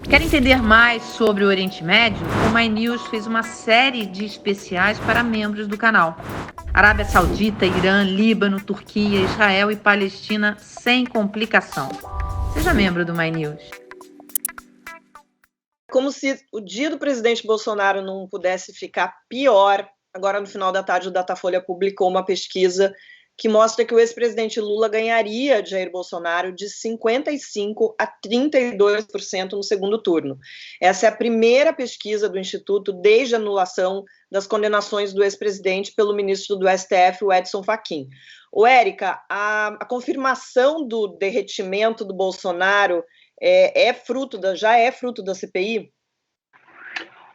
Quer entender mais sobre o Oriente Médio? O My News fez uma série de especiais para membros do canal. Arábia Saudita, Irã, Líbano, Turquia, Israel e Palestina sem complicação. Seja membro do My News. Como se o dia do presidente Bolsonaro não pudesse ficar pior, agora no final da tarde o Datafolha publicou uma pesquisa que mostra que o ex-presidente Lula ganharia de Jair Bolsonaro de 55% a 32% no segundo turno. Essa é a primeira pesquisa do Instituto desde a anulação das condenações do ex-presidente pelo ministro do STF, o Edson Fachin. Érica, a confirmação do derretimento do Bolsonaro já é fruto da CPI?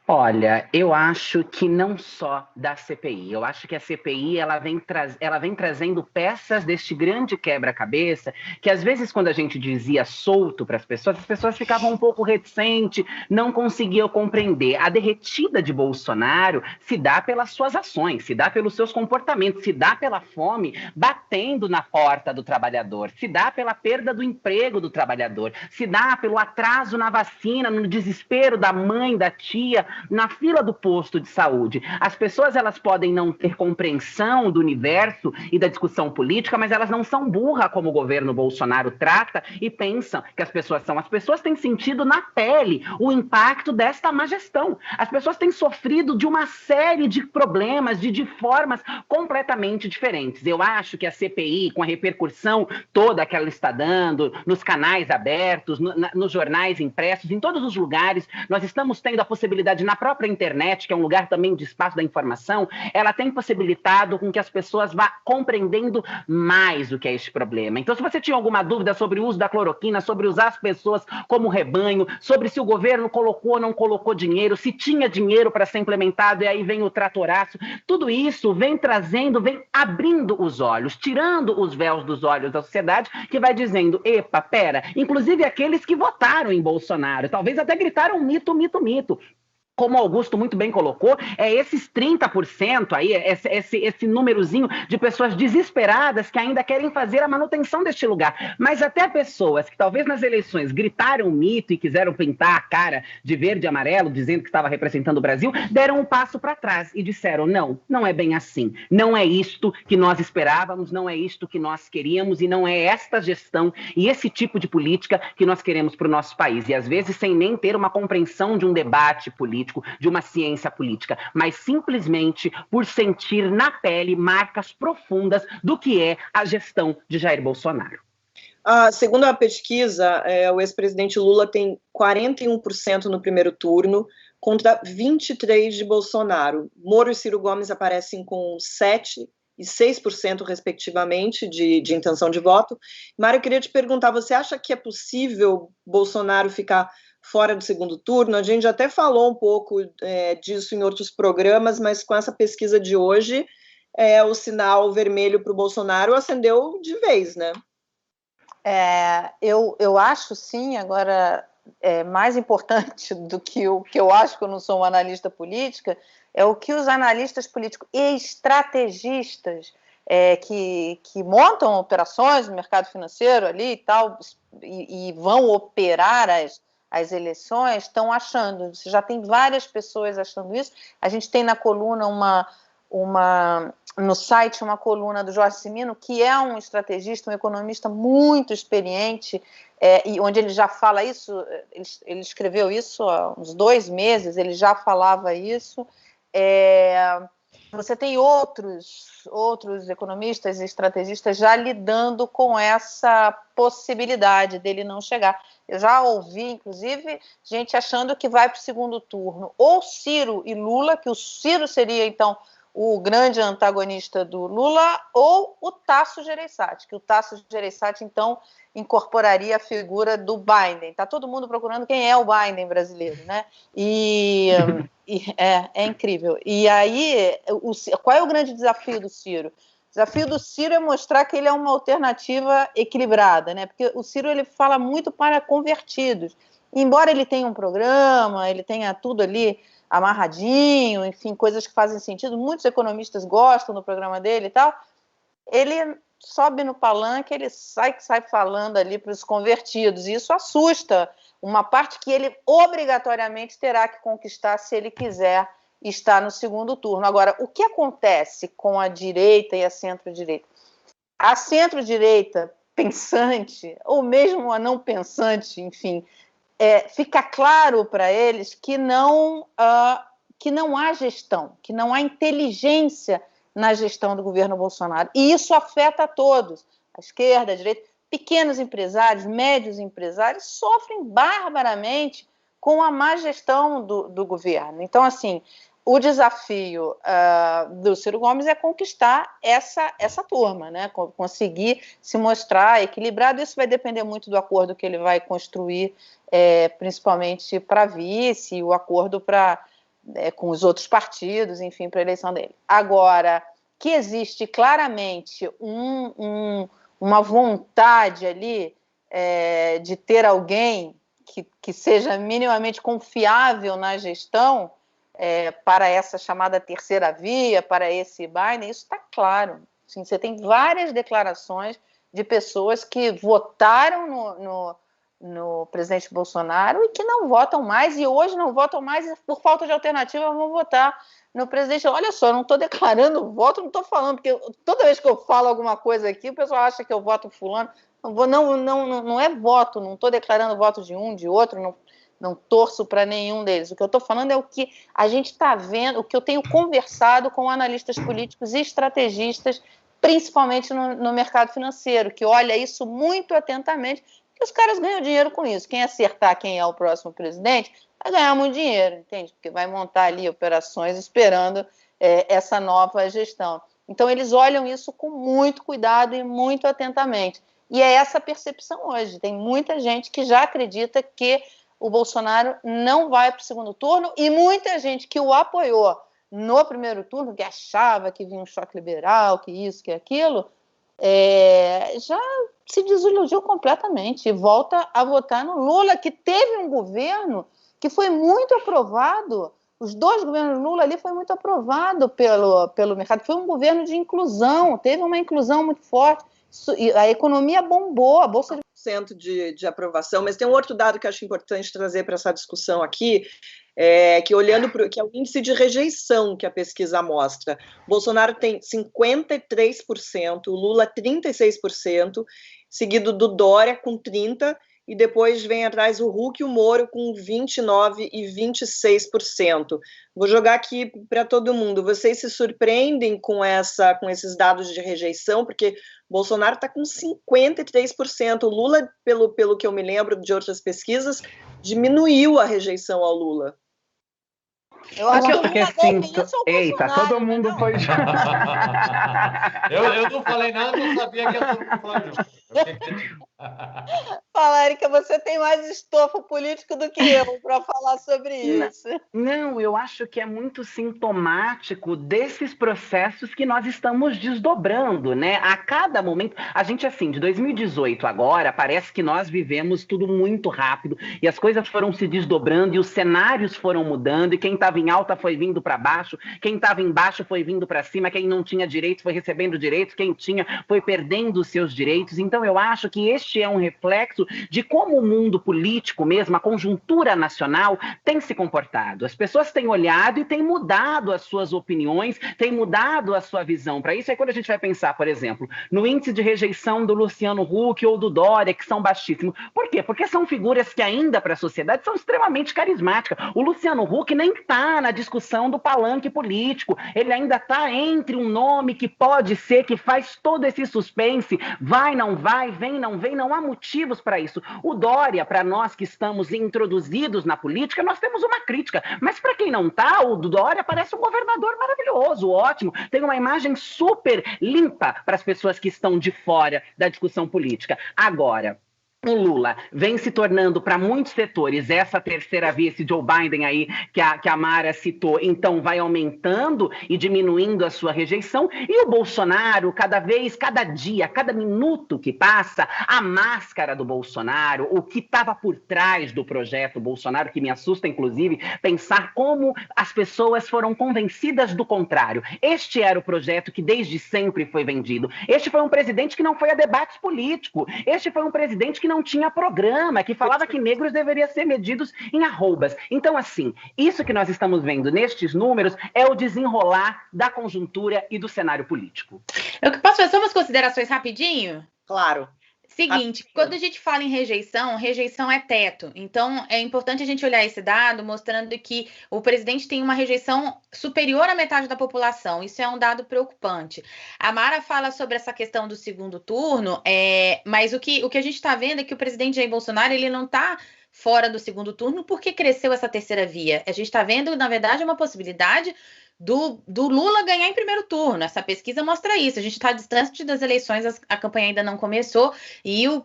Olha, eu acho que não só da CPI. Eu acho que a CPI ela vem trazendo peças deste grande quebra-cabeça que, às vezes, quando a gente dizia solto para as pessoas ficavam um pouco reticentes, não conseguiam compreender. A derretida de Bolsonaro se dá pelas suas ações, se dá pelos seus comportamentos, se dá pela fome batendo na porta do trabalhador, se dá pela perda do emprego do trabalhador, se dá pelo atraso na vacina, no desespero da mãe, da tia, na fila do posto de saúde. As pessoas elas podem não ter compreensão do universo e da discussão política, mas elas não são burras como o governo Bolsonaro trata e pensam que as pessoas são. As pessoas têm sentido na pele o impacto desta má gestão. As pessoas têm sofrido de uma série de problemas, de formas completamente diferentes. Eu acho que a CPI, com a repercussão toda que ela está dando, nos canais abertos, nos jornais impressos, em todos os lugares, nós estamos tendo a possibilidade na própria internet, que é um lugar também de espaço da informação, ela tem possibilitado com que as pessoas vá compreendendo mais o que é este problema. Então, se você tinha alguma dúvida sobre o uso da cloroquina, sobre usar as pessoas como rebanho, sobre se o governo colocou ou não colocou dinheiro, se tinha dinheiro para ser implementado, e aí vem o tratoraço, tudo isso vem trazendo, vem abrindo os olhos, tirando os véus dos olhos da sociedade, que vai dizendo, epa, pera, inclusive aqueles que votaram em Bolsonaro, talvez até gritaram mito, mito, mito. Como o Augusto muito bem colocou, é esses 30% aí, esse númerozinho de pessoas desesperadas que ainda querem fazer a manutenção deste lugar. Mas até pessoas que talvez nas eleições gritaram mito e quiseram pintar a cara de verde e amarelo, dizendo que estava representando o Brasil, deram um passo para trás e disseram, não é bem assim. Não é isto que nós esperávamos, não é isto que nós queríamos e não é esta gestão e esse tipo de política que nós queremos para o nosso país. E às vezes sem nem ter uma compreensão de um debate político, de uma ciência política, mas simplesmente por sentir na pele marcas profundas do que é a gestão de Jair Bolsonaro. Segundo a pesquisa, o ex-presidente Lula tem 41% no primeiro turno contra 23% de Bolsonaro. Moro e Ciro Gomes aparecem com 7% e 6%, respectivamente, de intenção de voto. Mário, eu queria te perguntar, você acha que é possível Bolsonaro ficar fora do segundo turno? A gente até falou um pouco disso em outros programas, mas com essa pesquisa de hoje, o sinal vermelho para o Bolsonaro acendeu de vez, né? Eu acho sim, agora mais importante do que o que eu acho, que eu não sou uma analista política, é o que os analistas políticos e estrategistas que montam operações no mercado financeiro ali e tal, e vão operar as eleições, estão achando. Você já tem várias pessoas achando isso. A gente tem na coluna no site uma coluna do Jorge Cimino, que é um estrategista, um economista muito experiente, e onde ele já fala isso, ele escreveu isso há uns 2 meses, ele já falava isso. Você tem outros economistas e estrategistas já lidando com essa possibilidade dele não chegar. Eu já ouvi, inclusive, gente achando que vai para o segundo turno ou Ciro e Lula, que o Ciro seria, então, o grande antagonista do Lula, ou o Tasso Gereissati, que o Tasso Gereissati, então, incorporaria a figura do Biden. Está todo mundo procurando quem é o Biden brasileiro, né? É incrível. E aí, qual é o grande desafio do Ciro? O desafio do Ciro é mostrar que ele é uma alternativa equilibrada, né? Porque o Ciro ele fala muito para convertidos. Embora ele tenha um programa, ele tenha tudo ali amarradinho, enfim, coisas que fazem sentido, muitos economistas gostam do programa dele e tal, ele sobe no palanque, ele sai falando ali para os convertidos, e isso assusta uma parte que ele obrigatoriamente terá que conquistar se ele quiser estar no segundo turno. Agora, o que acontece com a direita e a centro-direita? A centro-direita pensante, ou mesmo a não pensante, enfim, fica claro para eles que não há gestão, que não há inteligência na gestão do governo Bolsonaro. E isso afeta a todos, a esquerda, a direita. Pequenos empresários, médios empresários sofrem barbaramente com a má gestão do governo. Então, assim, o desafio do Ciro Gomes é conquistar essa turma, né? Conseguir se mostrar equilibrado. Isso vai depender muito do acordo que ele vai construir, principalmente para vice, e o acordo com os outros partidos, enfim, para a eleição dele. Agora, que existe claramente uma vontade ali de ter alguém que seja minimamente confiável na gestão para essa chamada terceira via, para esse Biden, isso está claro. Assim, você tem várias declarações de pessoas que votaram no presidente Bolsonaro e que não votam mais, e hoje não votam mais por falta de alternativa, vão votar no presidente. Olha só, eu não estou declarando voto, não estou falando, porque toda vez que eu falo alguma coisa aqui, o pessoal acha que eu voto fulano. Não é voto, não estou declarando voto de um, de outro, não torço para nenhum deles. O que eu estou falando é o que a gente está vendo, o que eu tenho conversado com analistas políticos e estrategistas, principalmente no mercado financeiro, que olha isso muito atentamente, porque os caras ganham dinheiro com isso. Quem acertar quem é o próximo presidente vai ganhar muito dinheiro, entende? Porque vai montar ali operações esperando essa nova gestão. Então, eles olham isso com muito cuidado e muito atentamente. E é essa percepção hoje. Tem muita gente que já acredita que o Bolsonaro não vai para o segundo turno, e muita gente que o apoiou no primeiro turno, que achava que vinha um choque liberal, que isso, que aquilo, já se desiludiu completamente e volta a votar no Lula, que teve um governo que foi muito aprovado. Os dois governos Lula ali foi muito aprovado pelo mercado. Foi um governo de inclusão, teve uma inclusão muito forte. A economia bombou, a Bolsa de aprovação, mas tem um outro dado que eu acho importante trazer para essa discussão aqui, que olhando para que é o índice de rejeição que a pesquisa mostra. Bolsonaro tem 53%, o Lula 36%, seguido do Dória com 30%, e depois vem atrás o Huck e o Moro com 29% e 26%. Vou jogar aqui para todo mundo. Vocês se surpreendem com esses dados de rejeição? Porque Bolsonaro está com 53%. O Lula, pelo que eu me lembro de outras pesquisas, diminuiu a rejeição ao Lula. Eu acho que assim, eita, todo mundo não. foi junto. Eu não falei nada, não sabia que ia todo mundo foi junto. Fala, Érica, você tem mais estofo político do que eu para falar sobre isso. Não, eu acho que é muito sintomático desses processos que nós estamos desdobrando, né? A cada momento, a gente assim, de 2018 agora, parece que nós vivemos tudo muito rápido e as coisas foram se desdobrando e os cenários foram mudando e quem estava em alta foi vindo para baixo, quem estava embaixo foi vindo para cima, quem não tinha direitos foi recebendo direitos, quem tinha foi perdendo os seus direitos. Então eu acho que este é um reflexo de como o mundo político mesmo, a conjuntura nacional, tem se comportado. As pessoas têm olhado e têm mudado as suas opiniões, têm mudado a sua visão. Para isso é quando a gente vai pensar, por exemplo, no índice de rejeição do Luciano Huck ou do Dória, que são baixíssimos. Por quê? Porque são figuras que ainda para a sociedade são extremamente carismáticas. O Luciano Huck nem está na discussão do palanque político. Ele ainda está entre um nome que pode ser, que faz todo esse suspense, vai, não vai, vem, não vem, não há motivos para isso. O Dória, para nós que estamos introduzidos na política, nós temos uma crítica, mas para quem não está, o Dória parece um governador maravilhoso, ótimo, tem uma imagem super limpa para as pessoas que estão de fora da discussão política. Agora, o Lula vem se tornando, para muitos setores, essa terceira via, esse Joe Biden aí, que a Mara citou, então vai aumentando e diminuindo a sua rejeição, e o Bolsonaro, cada dia, cada minuto que passa, a máscara do Bolsonaro, o que estava por trás do projeto Bolsonaro, que me assusta, inclusive, pensar como as pessoas foram convencidas do contrário. Este era o projeto que desde sempre foi vendido. Este foi um presidente que não foi a debates políticos. Este foi um presidente que não tinha programa, que falava que negros deveriam ser medidos em arrobas. Então, assim, isso que nós estamos vendo nestes números é o desenrolar da conjuntura e do cenário político. Eu posso fazer umas considerações rapidinho? Claro. Seguinte, quando a gente fala em rejeição é teto. Então, é importante a gente olhar esse dado, mostrando que o presidente tem uma rejeição superior à metade da população. Isso é um dado preocupante. A Mara fala sobre essa questão do segundo turno, mas o que a gente está vendo é que o presidente Jair Bolsonaro ele não está fora do segundo turno porque cresceu essa terceira via. A gente está vendo, na verdade, uma possibilidade do Lula ganhar em primeiro turno. Essa pesquisa mostra isso. A gente está distante das eleições, a campanha ainda não começou e o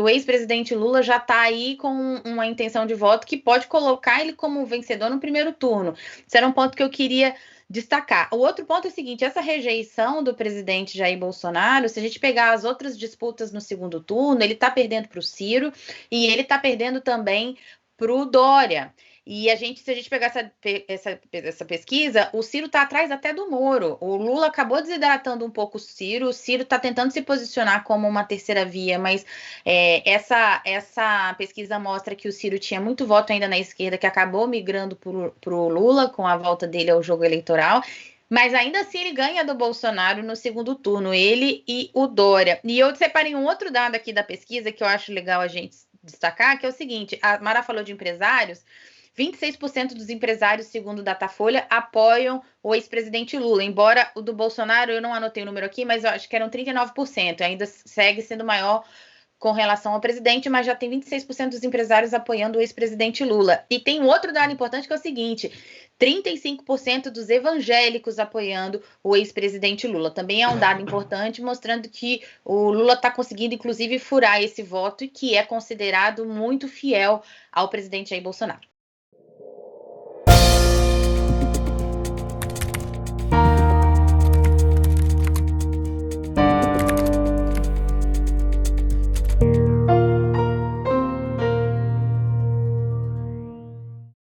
ex-presidente Lula já está aí com uma intenção de voto que pode colocar ele como vencedor no primeiro turno. Isso era um ponto que eu queria destacar. O outro ponto é o seguinte, essa rejeição do presidente Jair Bolsonaro, se a gente pegar as outras disputas no segundo turno, ele está perdendo para o Ciro e ele está perdendo também para o Dória. E se a gente pegar essa pesquisa, o Ciro está atrás até do Moro. O Lula acabou desidratando um pouco o Ciro está tentando se posicionar como uma terceira via, mas essa pesquisa mostra que o Ciro tinha muito voto ainda na esquerda, que acabou migrando para o Lula com a volta dele ao jogo eleitoral. Mas ainda assim ele ganha do Bolsonaro no segundo turno, ele e o Dória. E eu separei um outro dado aqui da pesquisa que eu acho legal a gente destacar, que é o seguinte, a Mara falou de empresários, 26% dos empresários, segundo o Datafolha, apoiam o ex-presidente Lula. Embora o do Bolsonaro, eu não anotei o número aqui, mas eu acho que eram 39%. Ainda segue sendo maior com relação ao presidente, mas já tem 26% dos empresários apoiando o ex-presidente Lula. E tem um outro dado importante que é o seguinte, 35% dos evangélicos apoiando o ex-presidente Lula. Também é um dado importante, mostrando que o Lula está conseguindo, inclusive, furar esse voto e que é considerado muito fiel ao presidente Jair Bolsonaro.